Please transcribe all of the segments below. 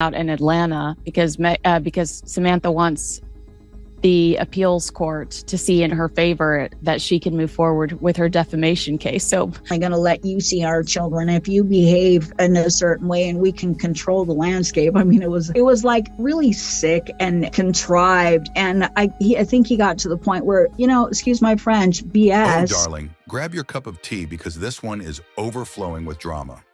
out in Atlanta because Samantha wants the appeals court to see in her favor that she can move forward with her defamation case. So I'm going to let you see our children if you behave in a certain way, and we can control the landscape. I mean, it was like really sick and contrived. And I think he got to the point where, excuse my French, BS. Oh, darling, grab your cup of tea because this one is overflowing with drama.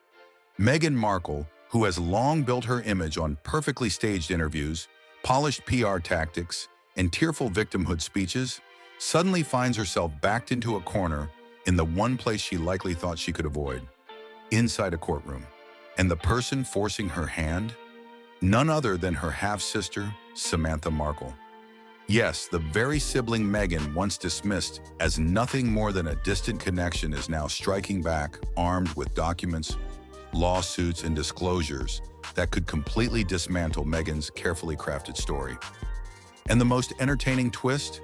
Meghan Markle, who has long built her image on perfectly staged interviews, polished PR tactics, and tearful victimhood speeches, suddenly finds herself backed into a corner in the one place she likely thought she could avoid, inside a courtroom. And the person forcing her hand? None other than her half-sister, Samantha Markle. Yes, the very sibling Meghan once dismissed as nothing more than a distant connection is now striking back, armed with documents, lawsuits, and disclosures that could completely dismantle Meghan's carefully crafted story. And the most entertaining twist?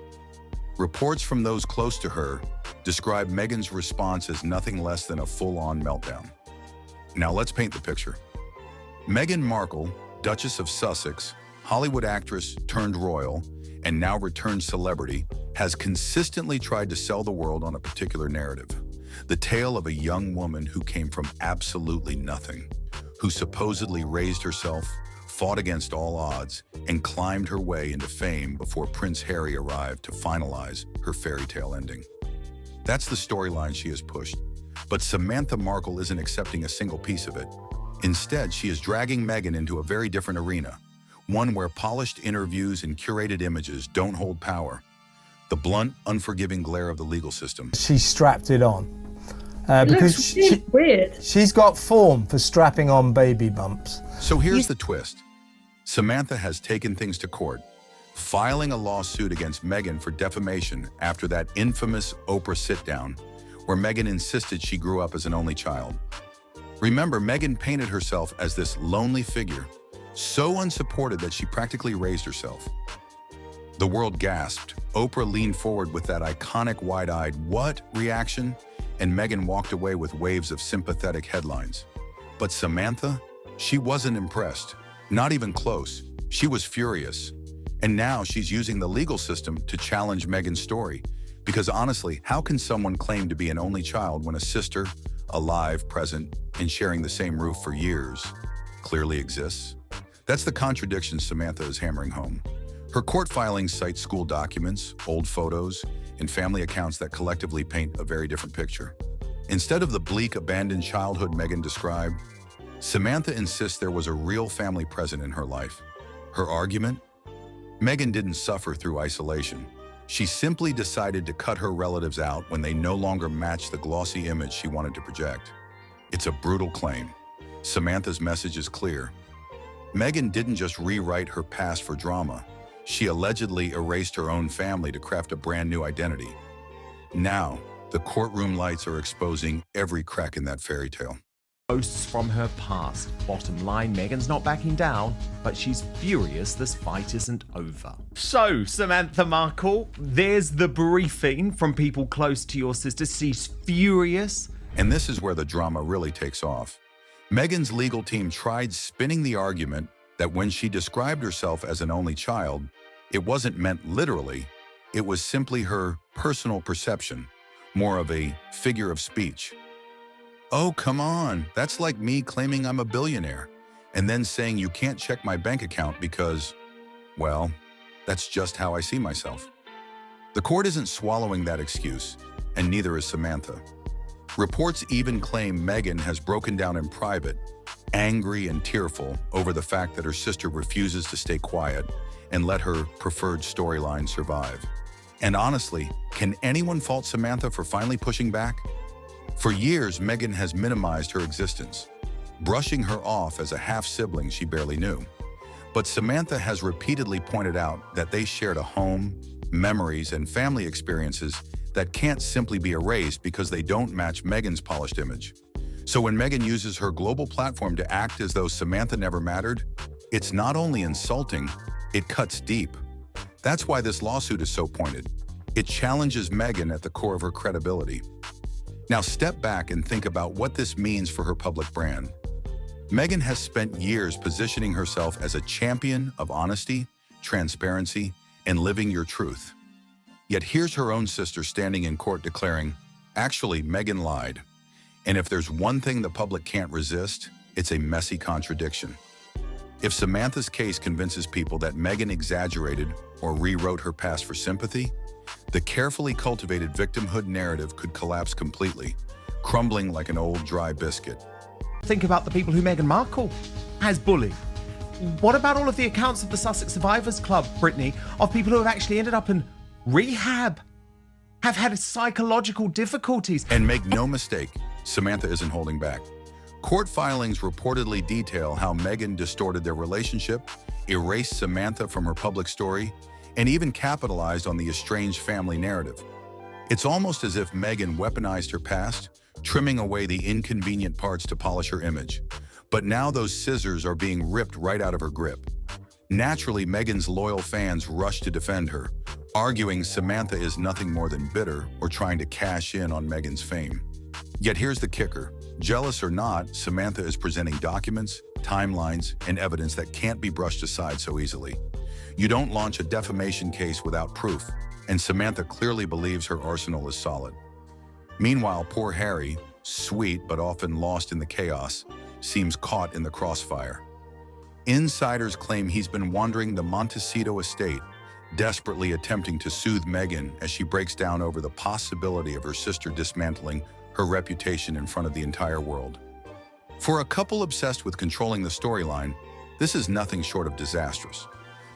Reports from those close to her describe Meghan's response as nothing less than a full-on meltdown. Now let's paint the picture. Meghan Markle, Duchess of Sussex, Hollywood actress turned royal, and now returned celebrity, has consistently tried to sell the world on a particular narrative. The tale of a young woman who came from absolutely nothing, who supposedly raised herself, fought against all odds, and climbed her way into fame before Prince Harry arrived to finalize her fairy tale ending. That's the storyline she has pushed. But Samantha Markle isn't accepting a single piece of it. Instead, she is dragging Meghan into a very different arena, one where polished interviews and curated images don't hold power. The blunt, unforgiving glare of the legal system. She strapped it on. Because weird. She's got form for strapping on baby bumps. So here's the twist. Samantha has taken things to court, filing a lawsuit against Meghan for defamation after that infamous Oprah sit-down, where Meghan insisted she grew up as an only child. Remember, Meghan painted herself as this lonely figure, so unsupported that she practically raised herself. The world gasped. Oprah leaned forward with that iconic wide-eyed "what" reaction, and Meghan walked away with waves of sympathetic headlines. But Samantha, she wasn't impressed. Not even close. She was furious. And now she's using the legal system to challenge Meghan's story. Because honestly, how can someone claim to be an only child when a sister, alive, present, and sharing the same roof for years, clearly exists? That's the contradiction Samantha is hammering home. Her court filings cite school documents, old photos, and family accounts that collectively paint a very different picture. Instead of the bleak, abandoned childhood Meghan described, Samantha insists there was a real family present in her life. Her argument? Meghan didn't suffer through isolation. She simply decided to cut her relatives out when they no longer matched the glossy image she wanted to project. It's a brutal claim. Samantha's message is clear. Meghan didn't just rewrite her past for drama. She allegedly erased her own family to craft a brand new identity. Now, the courtroom lights are exposing every crack in that fairy tale. Posts from her past. Bottom line, Meghan's not backing down, but she's furious this fight isn't over. So, Samantha Markle, there's the briefing from people close to your sister. She's furious. And this is where the drama really takes off. Meghan's legal team tried spinning the argument that when she described herself as an only child, it wasn't meant literally. It was simply her personal perception, more of a figure of speech. Oh, come on, that's like me claiming I'm a billionaire and then saying you can't check my bank account because, well, that's just how I see myself. The court isn't swallowing that excuse, and neither is Samantha. Reports even claim Meghan has broken down in private, angry and tearful over the fact that her sister refuses to stay quiet and let her preferred storyline survive. And honestly, can anyone fault Samantha for finally pushing back? For years, Meghan has minimized her existence, brushing her off as a half-sibling she barely knew. But Samantha has repeatedly pointed out that they shared a home, memories, and family experiences that can't simply be erased because they don't match Meghan's polished image. So when Meghan uses her global platform to act as though Samantha never mattered, it's not only insulting, it cuts deep. That's why this lawsuit is so pointed. It challenges Meghan at the core of her credibility. Now step back and think about what this means for her public brand. Meghan has spent years positioning herself as a champion of honesty, transparency, and living your truth. Yet here's her own sister standing in court declaring, actually, Meghan lied. And if there's one thing the public can't resist, it's a messy contradiction. If Samantha's case convinces people that Meghan exaggerated or rewrote her past for sympathy, the carefully cultivated victimhood narrative could collapse completely, crumbling like an old dry biscuit. Think about the people who Meghan Markle has bullied. What about all of the accounts of the Sussex Survivors Club, Brittany, of people who have actually ended up in rehab, have had psychological difficulties? And make no mistake, Samantha isn't holding back. Court filings reportedly detail how Meghan distorted their relationship, erased Samantha from her public story, and even capitalized on the estranged family narrative. It's almost as if Meghan weaponized her past, trimming away the inconvenient parts to polish her image. But now those scissors are being ripped right out of her grip. Naturally, Meghan's loyal fans rush to defend her, arguing Samantha is nothing more than bitter or trying to cash in on Meghan's fame. Yet here's the kicker. Jealous or not, Samantha is presenting documents, timelines, and evidence that can't be brushed aside so easily. You don't launch a defamation case without proof, and Samantha clearly believes her arsenal is solid. Meanwhile, poor Harry, sweet but often lost in the chaos, seems caught in the crossfire. Insiders claim he's been wandering the Montecito estate, desperately attempting to soothe Meghan as she breaks down over the possibility of her sister dismantling her reputation in front of the entire world. For a couple obsessed with controlling the storyline, this is nothing short of disastrous.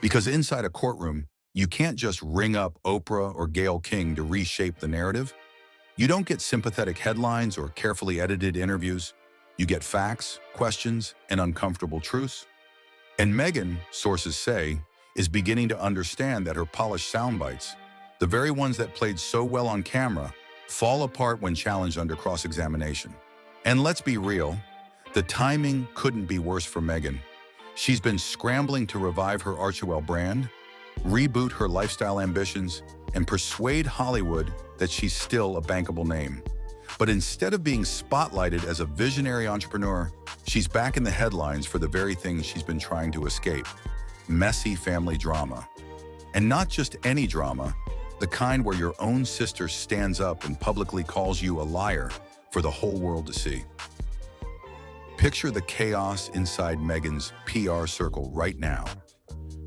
Because inside a courtroom, you can't just ring up Oprah or Gayle King to reshape the narrative. You don't get sympathetic headlines or carefully edited interviews. You get facts, questions, and uncomfortable truths. And Meghan, sources say, is beginning to understand that her polished sound bites, the very ones that played so well on camera, fall apart when challenged under cross-examination. And let's be real, the timing couldn't be worse for Meghan. She's been scrambling to revive her Archewell brand, reboot her lifestyle ambitions, and persuade Hollywood that she's still a bankable name. But instead of being spotlighted as a visionary entrepreneur, she's back in the headlines for the very thing she's been trying to escape: messy family drama. And not just any drama, the kind where your own sister stands up and publicly calls you a liar for the whole world to see. Picture the chaos inside Meghan's PR circle right now.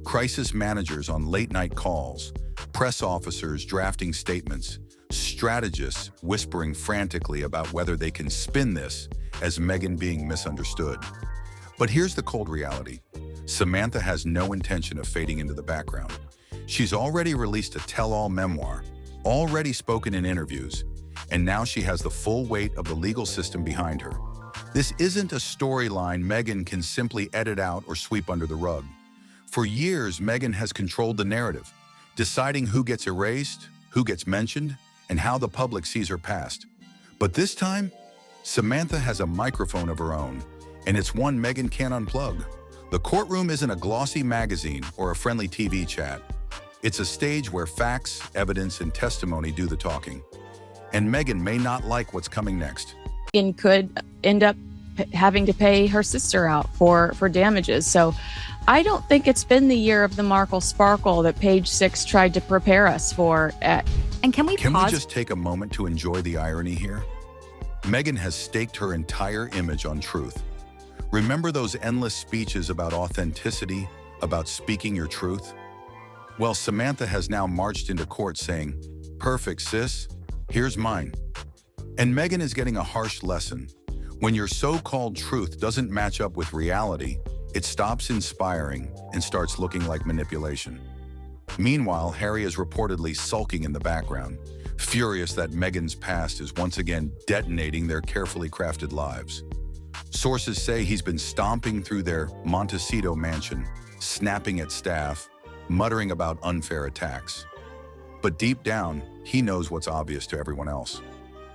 Crisis managers on late-night calls, press officers drafting statements, strategists whispering frantically about whether they can spin this as Meghan being misunderstood. But here's the cold reality. Samantha has no intention of fading into the background. She's already released a tell-all memoir, already spoken in interviews, and now she has the full weight of the legal system behind her. This isn't a storyline Meghan can simply edit out or sweep under the rug. For years, Meghan has controlled the narrative, deciding who gets erased, who gets mentioned, and how the public sees her past. But this time, Samantha has a microphone of her own, and it's one Meghan can't unplug. The courtroom isn't a glossy magazine or a friendly TV chat. It's a stage where facts, evidence, and testimony do the talking. And Meghan may not like what's coming next. Meghan could end up having to pay her sister out for damages. So I don't think it's been the year of the Markle sparkle that Page Six tried to prepare us for. And can we just take a moment to enjoy the irony here? Meghan has staked her entire image on truth. Remember those endless speeches about authenticity, about speaking your truth? Well, Samantha has now marched into court saying, "Perfect, sis, here's mine." And Meghan is getting a harsh lesson. When your so-called truth doesn't match up with reality, it stops inspiring and starts looking like manipulation. Meanwhile, Harry is reportedly sulking in the background, furious that Meghan's past is once again detonating their carefully crafted lives. Sources say he's been stomping through their Montecito mansion, snapping at staff, muttering about unfair attacks. But deep down, he knows what's obvious to everyone else.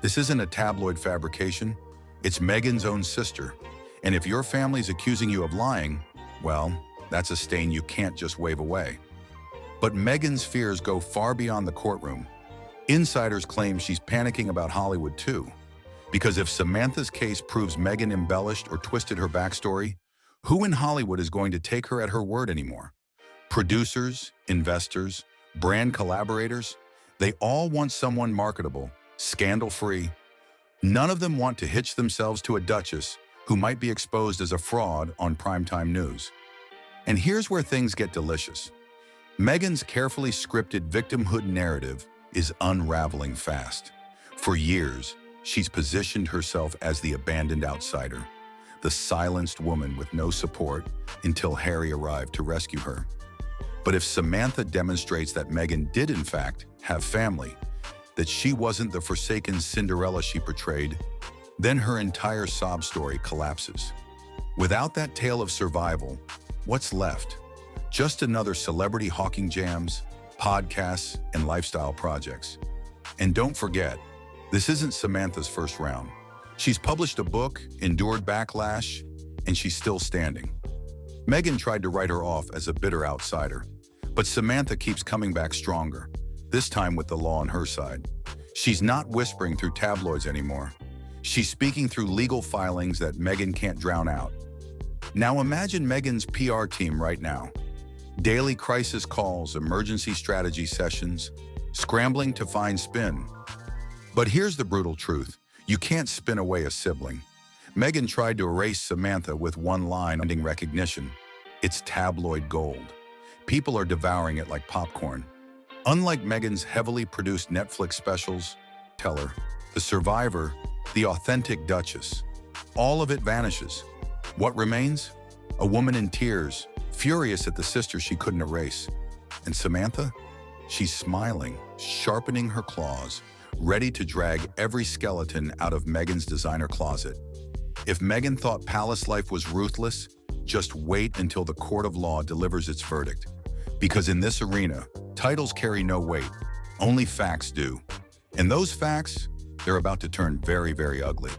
This isn't a tabloid fabrication, it's Meghan's own sister. And if your family's accusing you of lying, well, that's a stain you can't just wave away. But Meghan's fears go far beyond the courtroom. Insiders claim she's panicking about Hollywood too, Because if Samantha's case proves Meghan embellished or twisted her backstory, who in Hollywood is going to take her at her word anymore? Producers, investors, brand collaborators, they all want someone marketable, scandal-free. None of them want to hitch themselves to a duchess who might be exposed as a fraud on primetime news. And here's where things get delicious. Meghan's carefully scripted victimhood narrative is unraveling fast. For years, she's positioned herself as the abandoned outsider, the silenced woman with no support until Harry arrived to rescue her. But if Samantha demonstrates that Meghan did in fact have family, that she wasn't the forsaken Cinderella she portrayed, then her entire sob story collapses. Without that tale of survival, what's left? Just another celebrity hawking jams, podcasts, and lifestyle projects. And don't forget, this isn't Samantha's first round. She's published a book, endured backlash, and she's still standing. Meghan tried to write her off as a bitter outsider, but Samantha keeps coming back stronger, this time with the law on her side. She's not whispering through tabloids anymore. She's speaking through legal filings that Meghan can't drown out. Now imagine Meghan's PR team right now. Daily crisis calls, emergency strategy sessions, scrambling to find spin. But here's the brutal truth. You can't spin away a sibling. Meghan tried to erase Samantha with one line ending recognition. It's tabloid gold. People are devouring it like popcorn. Unlike Meghan's heavily produced Netflix specials, Tell Her, The Survivor, The Authentic Duchess, all of it vanishes. What remains? A woman in tears, furious at the sister she couldn't erase. And Samantha? She's smiling, sharpening her claws, ready to drag every skeleton out of Meghan's designer closet. If Meghan thought palace life was ruthless, just wait until the court of law delivers its verdict. Because in this arena, titles carry no weight, only facts do. And those facts, they're about to turn very, very ugly.